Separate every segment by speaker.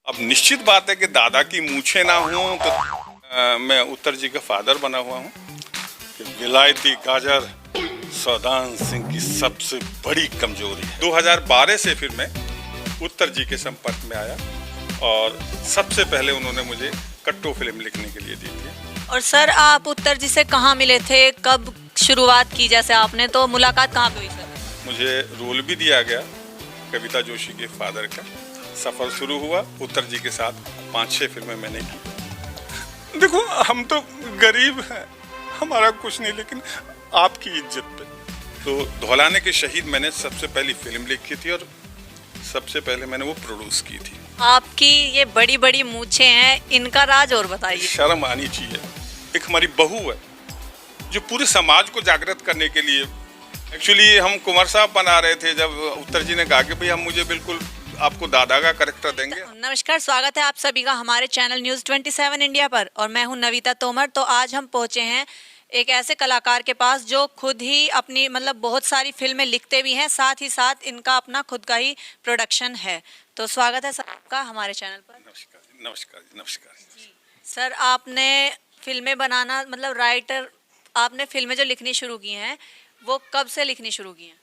Speaker 1: अब निश्चित बात है कि दादा की मूछें ना हों तो मैं उत्तर जी का फादर बना हुआ हूँ कि विलायती गाजर सौदान सिंह की सबसे बड़ी कमजोरी है। 2012 से फिर मैं उत्तर जी के संपर्क में आया और सबसे पहले उन्होंने मुझे कट्टो फिल्म लिखने के लिए दी थी।
Speaker 2: और सर आप उत्तर जी से कहाँ मिले थे, कब शुरुआत की, जैसे आपने तो मुलाकात कहाँ पे हुई सर?
Speaker 1: मुझे रोल भी दिया गया कविता जोशी के फादर का। सफर शुरू हुआ उत्तर जी के साथ, 5-6 फिल्में मैंने की। देखो हम तो गरीब हैं, हमारा कुछ नहीं, लेकिन आपकी इज्जत पे तो धौलाने के शहीद मैंने सबसे पहली फिल्म लिखी थी और सबसे पहले मैंने वो प्रोड्यूस की थी।
Speaker 2: आपकी ये बड़ी बड़ी मूछें हैं, इनका राज और बताइए।
Speaker 1: शर्म आनी चाहिए। एक हमारी बहू है जो पूरे समाज को जागृत करने के लिए, एक्चुअली हम कुंवर साहब बना रहे थे जब उत्तर जी ने कहा कि भाई हम मुझे बिल्कुल आपको दादा का कैरेक्टर देंगे।
Speaker 2: नमस्कार, स्वागत है आप सभी का हमारे चैनल न्यूज़ 27 इंडिया पर और मैं हूं नविता तोमर। तो आज हम पहुंचे हैं एक ऐसे कलाकार के पास जो खुद ही अपनी बहुत सारी फिल्में लिखते भी हैं, साथ ही साथ इनका अपना खुद का ही प्रोडक्शन है। तो स्वागत है सर आपका हमारे चैनल पर।
Speaker 1: नमस्कार नमस्कार नमस्कार।
Speaker 2: सर आपने फिल्में बनाना राइटर, आपने फिल्में जो लिखनी शुरू की हैं वो कब से लिखनी शुरू की हैं?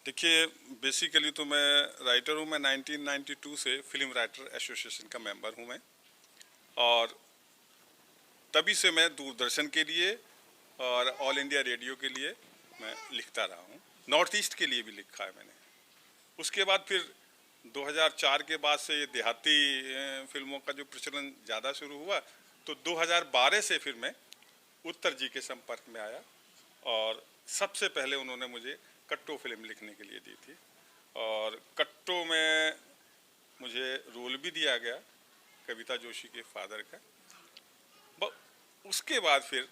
Speaker 1: देखिए बेसिकली तो मैं राइटर हूँ। मैं 1992 से फिल्म राइटर एसोसिएशन का मेंबर हूँ मैं, और तभी से मैं दूरदर्शन के लिए और ऑल इंडिया रेडियो के लिए मैं लिखता रहा हूँ। नॉर्थ ईस्ट के लिए भी लिखा है मैंने। उसके बाद फिर 2004 के बाद से ये देहाती फिल्मों का जो प्रचलन ज़्यादा शुरू हुआ, तो 2012 से फिर मैं उत्तर जी के संपर्क में आया और सबसे पहले उन्होंने मुझे कट्टो फिल्म लिखने के लिए दी थी। और कट्टो में मुझे रोल भी दिया गया कविता जोशी के फादर का। उसके बाद फिर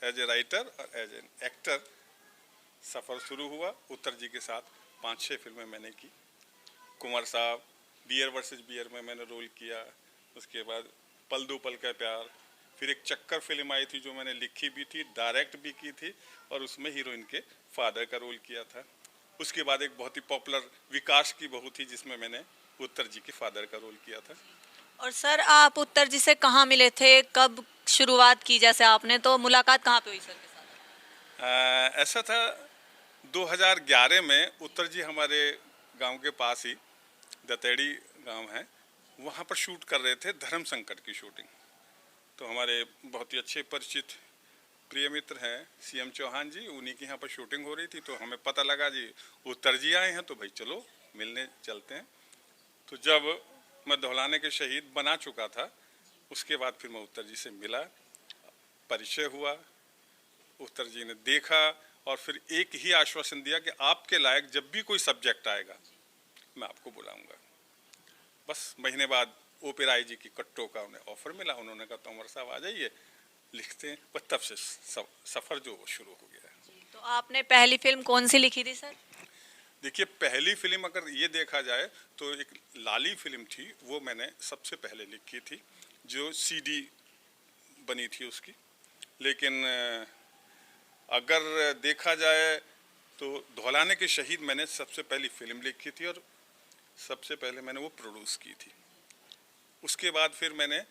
Speaker 1: एज ए राइटर और एज एन एक्टर सफ़र शुरू हुआ उत्तर जी के साथ। 5-6 फिल्में मैंने की। कुंवर साहब, बियर वर्सेस बियर में मैंने रोल किया। उसके बाद पल दो पल का प्यार, फिर एक चक्कर फिल्म आई थी जो मैंने लिखी भी थी, डायरेक्ट भी की थी और उसमें हीरोइन के फादर का रोल किया था। उसके बाद एक बहुत ही पॉपुलर विकास की बहू थी जिसमें मैंने उत्तर जी के फादर का रोल किया था।
Speaker 2: और सर आप उत्तर जी से कहाँ मिले थे, कब शुरुआत की, जैसे आपने तो मुलाकात कहाँ पे हुई सर के साथ?
Speaker 1: ऐसा था 2011 में उत्तर जी हमारे गांव के पास ही दतेड़ी गांव है, वहाँ पर शूट कर रहे थे धर्म संकट की शूटिंग। तो हमारे बहुत ही अच्छे परिचित प्रिय मित्र हैं सीएम चौहान जी, उन्हीं के यहाँ पर शूटिंग हो रही थी। तो हमें पता लगा जी उत्तर जी आए हैं तो भाई चलो मिलने चलते हैं। तो जब मैं धौलाने के शहीद बना चुका था उसके बाद फिर मैं उत्तर जी से मिला, परिचय हुआ। उत्तर जी ने देखा और फिर एक ही आश्वासन दिया कि आपके लायक जब भी कोई सब्जेक्ट आएगा मैं आपको बुलाऊंगा। बस महीने बाद ओपेराई जी की कट्टो का उन्हें ऑफर मिला। उन्होंने कहा तोमर साहब आ जाइए लिखते हैं। बस तब से सफ़र जो शुरू हो गया है।
Speaker 2: तो आपने पहली फिल्म कौन सी लिखी थी सर?
Speaker 1: देखिए पहली फिल्म अगर ये देखा जाए तो एक लाली फिल्म थी, वो मैंने सबसे पहले लिखी थी, जो सीडी बनी थी उसकी। लेकिन अगर देखा जाए तो धौलाने के शहीद मैंने सबसे पहली फिल्म लिखी थी और सबसे पहले मैंने वो प्रोड्यूस की थी। उसके बाद फिर मैंने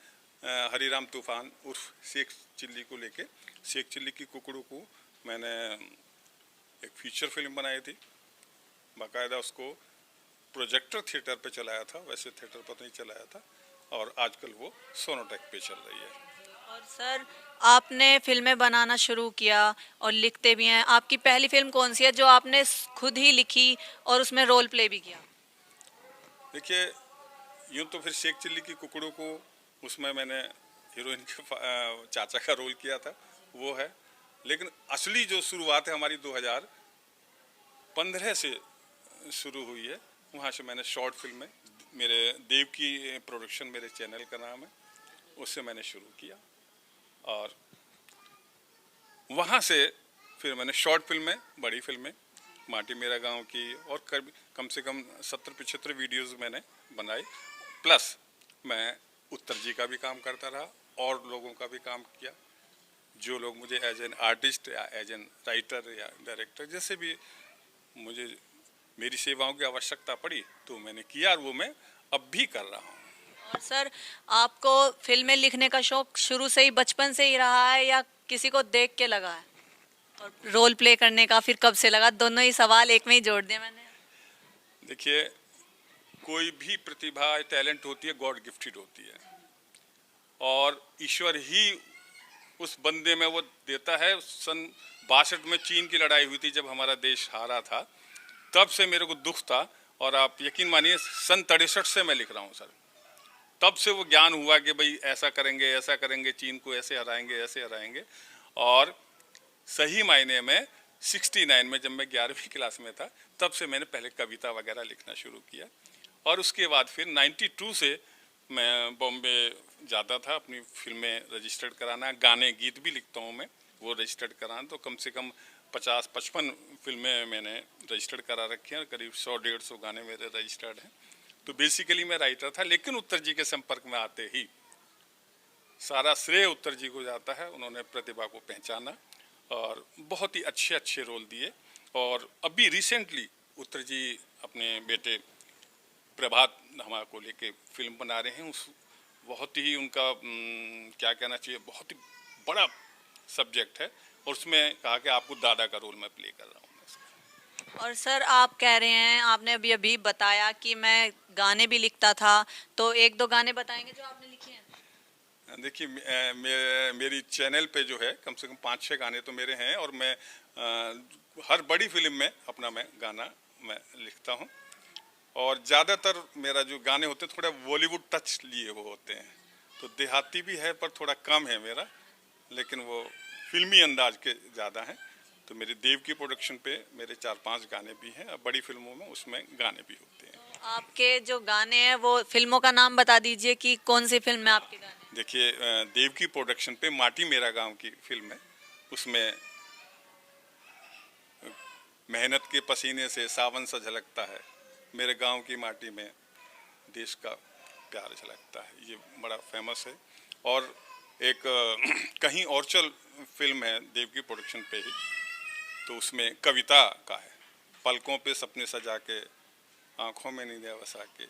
Speaker 1: हरिराम तूफान उर्फ शेख चिल्ली को लेके, शेख चिल्ली की कुकड़ू को मैंने एक फीचर फिल्म बनाई थी। बाकायदा उसको प्रोजेक्टर थिएटर पे चलाया था, वैसे थिएटर पर नहीं चलाया था, और आजकल वो सोनोटेक पे चल रही है।
Speaker 2: और सर आपने फिल्में बनाना शुरू किया और लिखते भी हैं, आपकी पहली फिल्म कौन सी है जो आपने खुद ही लिखी और उसमें रोल प्ले भी किया?
Speaker 1: देखिए यूँ तो फिर शेख चिल्ली की कुकड़ू को, उसमें मैंने हीरोइन के चाचा का रोल किया था, वो है। लेकिन असली जो शुरुआत है हमारी 2015 से शुरू हुई है। वहाँ से मैंने शॉर्ट फिल्म में, मेरे देव की प्रोडक्शन मेरे चैनल का नाम है, उससे मैंने शुरू किया और वहाँ से फिर मैंने शॉर्ट फिल्में, बड़ी फिल्में, माटी मेरा गांव की, और कम से कम 70-75 वीडियोस मैंने बनाई। प्लस मैं उत्तर जी का भी काम करता रहा और लोगों का भी काम किया। जो लोग मुझे एज एन आर्टिस्ट या एज एन राइटर या डायरेक्टर जैसे भी मुझे मेरी सेवाओं की आवश्यकता पड़ी तो मैंने किया, और वो मैं अब भी कर रहा हूँ।
Speaker 2: और सर, आपको फिल्में लिखने का शौक शुरू से ही, बचपन से ही रहा है या किसी को देख के लगा है? और रोल प्ले करने का फिर कब से लगा? दोनों ही सवाल एक में ही जोड़ दिए मैंने।
Speaker 1: देखिए, कोई भी प्रतिभा टैलेंट होती है गॉड गिफ्टेड होती है, और ईश्वर ही उस बंदे में वो देता है। सन 62 में चीन की लड़ाई हुई थी जब हमारा देश हारा था, तब से मेरे को दुख था। और आप यकीन मानिए, सन 63 से मैं लिख रहा हूँ सर। तब से वो ज्ञान हुआ कि भाई ऐसा करेंगे, चीन को ऐसे हराएंगे। और सही मायने में 69 में जब मैं 11वीं क्लास में था, तब से मैंने पहले कविता वगैरह लिखना शुरू किया। और उसके बाद फिर 92 से मैं बॉम्बे जाता था अपनी फिल्में रजिस्टर्ड कराना। गाने गीत भी लिखता हूँ मैं, वो रजिस्टर्ड कराना। तो कम से कम 50-55 फिल्में मैंने रजिस्टर्ड करा रखी हैं, करीब 100-150 गाने मेरे रजिस्टर्ड हैं। तो बेसिकली मैं राइटर था, लेकिन उत्तर जी के संपर्क में आते ही सारा श्रेय उत्तर जी को जाता है। उन्होंने प्रतिभा को पहचाना और बहुत ही अच्छे अच्छे रोल दिए। और अभी रिसेंटली उत्तर जी अपने बेटे प्रभात हमारे को लेके फिल्म बना रहे हैं। उस बहुत ही उनका क्या कहना चाहिए, बहुत ही बड़ा सब्जेक्ट है, और उसमें कहा कि आपको दादा का रोल मैं प्ले कर रहा हूँ।
Speaker 2: और सर, आप कह रहे हैं, आपने अभी अभी बताया कि मैं गाने भी लिखता था, तो एक दो गाने बताएंगे जो आपने लिखे हैं?
Speaker 1: देखिए, मेरी चैनल पे जो है कम से कम 5-6 गाने तो मेरे हैं, और मैं हर बड़ी फिल्म में अपना मैं गाना मैं लिखता हूँ। और ज़्यादातर मेरा जो गाने होते हैं थोड़ा बॉलीवुड टच लिए वो होते हैं। तो देहाती भी है पर थोड़ा कम है मेरा, लेकिन वो फिल्मी अंदाज के ज़्यादा हैं। तो मेरी देव की प्रोडक्शन पे मेरे 4-5 गाने भी हैं, और बड़ी फिल्मों में उसमें गाने भी होते हैं।
Speaker 2: आपके जो गाने हैं वो फिल्मों का नाम बता दीजिए कि कौन सी फिल्म में आपके गाने हैं?
Speaker 1: देखिए, देव की प्रोडक्शन पे माटी मेरा गांव की फिल्म है। उसमें मेहनत के पसीने से सावन सा झलकता है, मेरे गांव की माटी में देश का प्यार झलकता है, ये बड़ा फेमस है। और एक कहीं और चल फिल्म है देव की प्रोडक्शन पे ही, तो उसमें कविता का है, पलकों पे सपने सजा के, आंखों में नींदें बसा के,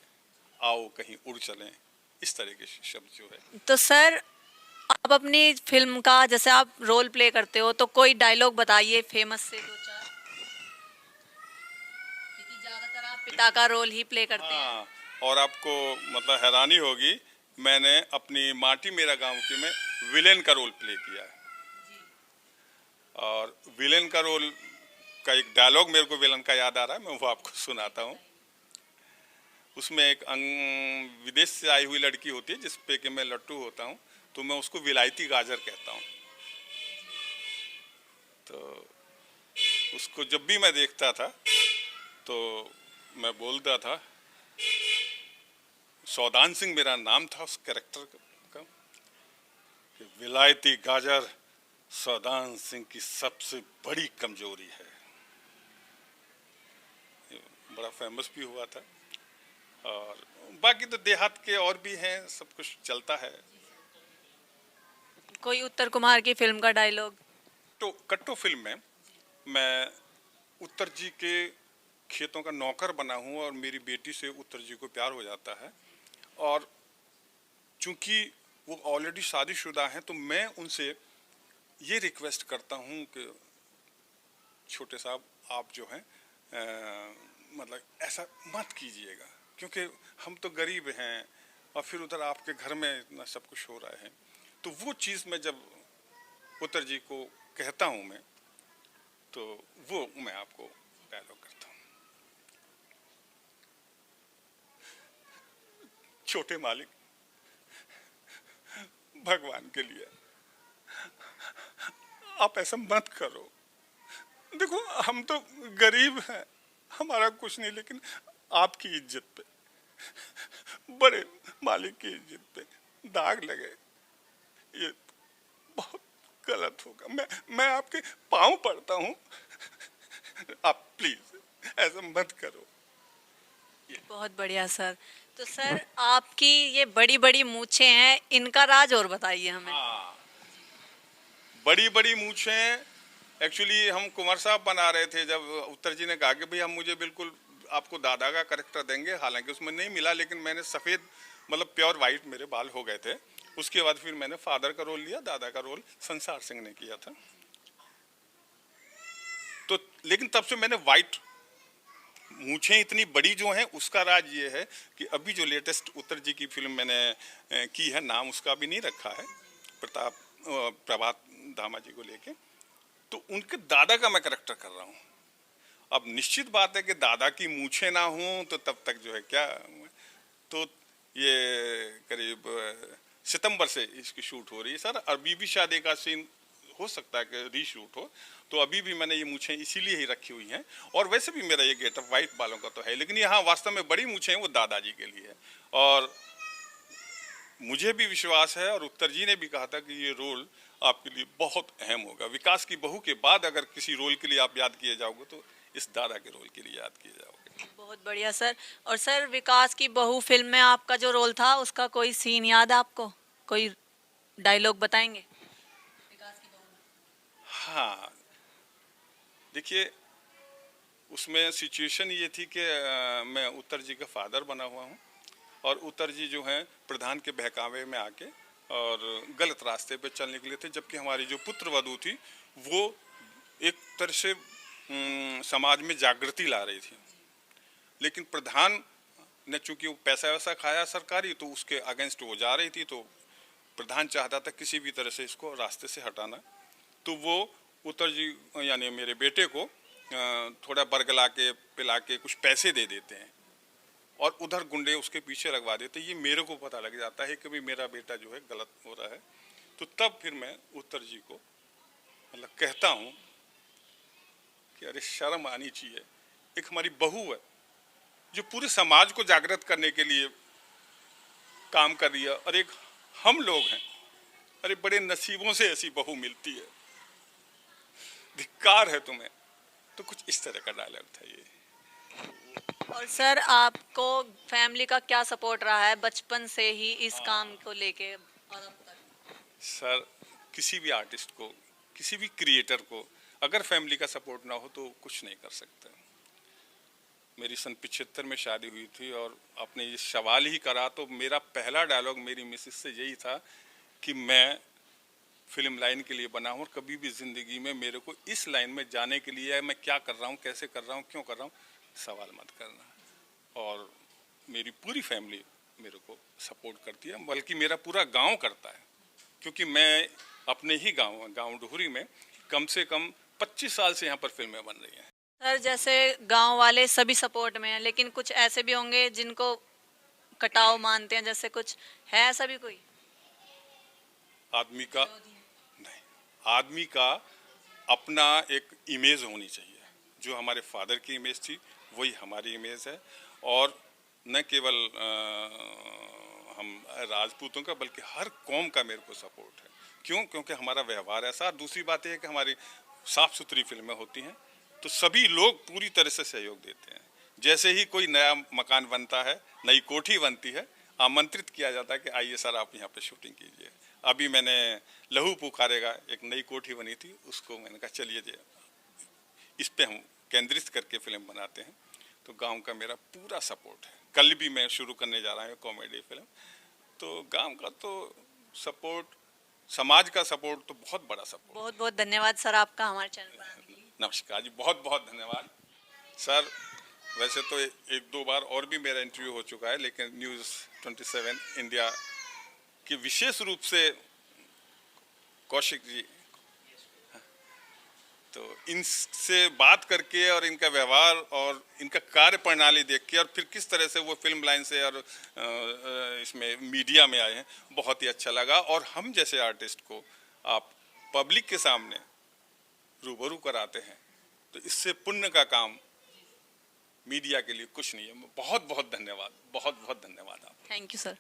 Speaker 1: आओ कहीं उड़ चलें, इस तरह के शब्द जो है।
Speaker 2: तो सर, आप अपनी फिल्म का जैसे आप रोल प्ले करते हो, तो कोई डायलॉग बताइए फेमस से, दो चार, क्योंकि ज्यादातर आप पिता का रोल ही प्ले करते हैं।
Speaker 1: हाँ, और आपको मतलब हैरानी होगी, मैंने अपनी माटी मेरा गांव की में विलेन का रोल प्ले किया है। और विलेन का रोल का एक डायलॉग मेरे को विलन का याद आ रहा है, मैं वो आपको सुनाता हूँ। उसमें एक विदेश से आई हुई लड़की होती है जिस पे कि मैं लट्टू होता हूँ, तो मैं उसको विलायती गाजर कहता हूँ। तो उसको जब भी मैं देखता था तो मैं बोलता था, सौदान सिंह मेरा नाम था उस कैरेक्टर का, कि विलायती गाजर सौदान सिंह की सबसे बड़ी कमजोरी है। ये बड़ा फेमस भी हुआ था। और बाकी तो देहात के और भी हैं, सब कुछ चलता है।
Speaker 2: कोई उत्तर कुमार की फिल्म का डायलॉग?
Speaker 1: तो कट्टो फिल्म में मैं उत्तर जी के खेतों का नौकर बना हूँ, और मेरी बेटी से उत्तर जी को प्यार हो जाता है। और चूंकि वो ऑलरेडी शादीशुदा हैं, तो मैं उनसे ये रिक्वेस्ट करता हूँ कि छोटे साहब, आप जो हैं मतलब ऐसा मत कीजिएगा, क्योंकि हम तो गरीब हैं, और फिर उधर आपके घर में इतना सब कुछ हो रहा है। तो वो चीज़ मैं जब उत्तर जी को कहता हूँ मैं, तो वो मैं आपको डायलॉग करता हूँ। छोटे मालिक, भगवान के लिए आप ऐसा मत करो। देखो, हम तो गरीब हैं, हमारा कुछ नहीं, लेकिन आपकी इज्जत पे, बड़े मालिक की इज्जत पे दाग लगे, ये बहुत गलत होगा। मैं आपके पाँव पड़ता हूँ, आप प्लीज ऐसा मत करो।
Speaker 2: बहुत बढ़िया सर। तो सर, आपकी ये बड़ी बड़ी मूछें हैं, इनका राज और बताइए हमें।
Speaker 1: हाँ, बड़ी बड़ी मूछें एक्चुअली हम कुंवर साहब बना रहे थे, जब उत्तर जी ने कहा कि भाई हम मुझे बिल्कुल आपको दादा का करेक्टर देंगे, हालांकि उसमें नहीं मिला, लेकिन मैंने सफ़ेद मतलब प्योर वाइट मेरे बाल हो गए थे। उसके बाद फिर मैंने फादर का रोल लिया, दादा का रोल संसार सिंह ने किया था। तो लेकिन तब से मैंने वाइट मूछें इतनी बड़ी जो हैं, उसका राज ये है कि अभी जो लेटेस्ट उत्तर जी की फिल्म मैंने की है, नाम उसका अभी नहीं रखा है, प्रभात धामा जी को लेके, तो उनके दादा का मैं करेक्टर कर रहा हूँ। अब निश्चित बात है कि दादा की मूछें ना हों तो तब तक जो है क्या, तो ये करीब सितंबर से इसकी शूट हो रही है सर। अभी भी शायद एक आध सीन हो सकता है कि रीशूट हो, तो अभी भी मैंने ये मूछें इसीलिए ही रखी हुई हैं। और वैसे भी मेरा ये गेटअप वाइट बालों का तो है, लेकिन यहाँ वास्तव में बड़ी मूछें हैं वो दादाजी के लिए है। और मुझे भी विश्वास है और उत्तर जी ने भी कहा था कि ये रोल आपके लिए बहुत अहम होगा। विकास की बहू के बाद अगर किसी रोल के लिए आप याद किए जाओगे तो इस दादा के रोल के लिए याद किए जाओगे।
Speaker 2: बहुत बढ़िया सर। और सर, विकास की बहू फिल्म में आपका जो रोल था उसका कोई सीन याद है आपको? कोई डायलॉग बताएंगे विकास की बहू में?
Speaker 1: हाँ, देखिए उसमें सिचुएशन ये थी कि मैं उत्तर जी का फादर बना हुआ हूँ और उत्तर जी जो हैं प्रधान के बहकावे में आके और गलत रास्ते पे चलने के लिए थे, जबकि हमारी जो पुत्र वधू थी वो एक तरह से समाज में जागृति ला रही थी। लेकिन प्रधान ने चूंकि वो पैसा वैसा खाया सरकारी, तो उसके अगेंस्ट वो जा रही थी, तो प्रधान चाहता था किसी भी तरह से इसको रास्ते से हटाना। तो वो उत्तर जी यानी मेरे बेटे को थोड़ा बरगला के पिला के कुछ पैसे दे देते हैं और उधर गुंडे उसके पीछे लगवा देते। ये मेरे को पता लग जाता है कि भाई मेरा बेटा जो है गलत हो रहा है। तो तब फिर मैं उत्तर जी को मतलब कहता हूँ कि अरे शर्म आनी चाहिए, एक हमारी बहू है जो पूरे समाज को जागृत करने के लिए काम कर रही है, और एक हम लोग हैं, अरे बड़े नसीबों से ऐसी बहू मिलती है, धिक्कार है तुम्हें। तो कुछ इस तरह का डायलॉग था ये।
Speaker 2: और सर, आपको फैमिली का क्या सपोर्ट रहा है बचपन से ही इस काम को लेके और अब तक?
Speaker 1: सर, किसी भी आर्टिस्ट को, किसी भी क्रिएटर को अगर फैमिली का सपोर्ट ना हो तो कुछ नहीं कर सकते। मेरी सन 75 में शादी हुई थी और आपने ये सवाल ही करा तो मेरा पहला डायलॉग मेरी मिसेस से यही था कि मैं फिल्म लाइन के लिए बना हूँ और कभी भी ज़िंदगी में मेरे को इस लाइन में जाने के लिए मैं क्या कर रहा हूँ, कैसे कर रहा हूँ, क्यों कर रहा हूँ, सवाल मत करना। और मेरी पूरी फैमिली मेरे को सपोर्ट करती है, बल्कि मेरा पूरा गांव करता है, क्योंकि मैं अपने ही गांव डुहरी में कम से कम 25 साल से यहाँ पर फिल्में बन रही हैं।
Speaker 2: सर, जैसे गांव वाले सभी सपोर्ट में हैं, लेकिन कुछ ऐसे भी होंगे जिनको कटाव मानते हैं, जैसे कुछ है ऐसा भी कोई?
Speaker 1: आदमी का नहीं, आदमी का अपना एक इमेज होनी चाहिए। जो हमारे फादर की इमेज थी वही हमारी इमेज है, और न केवल हम राजपूतों का बल्कि हर कौम का मेरे को सपोर्ट है। क्यों? क्योंकि हमारा व्यवहार ऐसा। दूसरी बात यह है कि हमारी साफ सुथरी फिल्में होती हैं तो सभी लोग पूरी तरह से सहयोग देते हैं। जैसे ही कोई नया मकान बनता है, नई कोठी बनती है, आमंत्रित किया जाता है कि आइए सर आप यहाँ पे शूटिंग कीजिए। अभी मैंने लहू पुकारेगा एक नई कोठी बनी थी, उसको मैंने कहा चलिए जी इस पे हम केंद्रित करके फिल्म बनाते हैं। तो गांव का मेरा पूरा सपोर्ट है। कल भी मैं शुरू करने जा रहा हूँ कॉमेडी फिल्म। तो गांव का तो सपोर्ट, समाज का सपोर्ट तो बहुत बड़ा सपोर्ट।
Speaker 2: बहुत बहुत धन्यवाद सर आपका हमारे चैनल पर आने के लिए।
Speaker 1: नमस्कार जी, बहुत बहुत धन्यवाद सर। वैसे तो एक दो बार और भी मेरा इंटरव्यू हो चुका है, लेकिन न्यूज़ 27 इंडिया की विशेष रूप से कौशिक जी, तो इनसे बात करके और इनका व्यवहार और इनका कार्य प्रणाली देख के और फिर किस तरह से वो फिल्म लाइन से और इसमें मीडिया में आए हैं, बहुत ही अच्छा लगा। और हम जैसे आर्टिस्ट को आप पब्लिक के सामने रूबरू कराते हैं तो इससे पुण्य का काम मीडिया के लिए कुछ नहीं है। बहुत बहुत धन्यवाद, बहुत बहुत धन्यवाद आप।
Speaker 2: Thank you sir.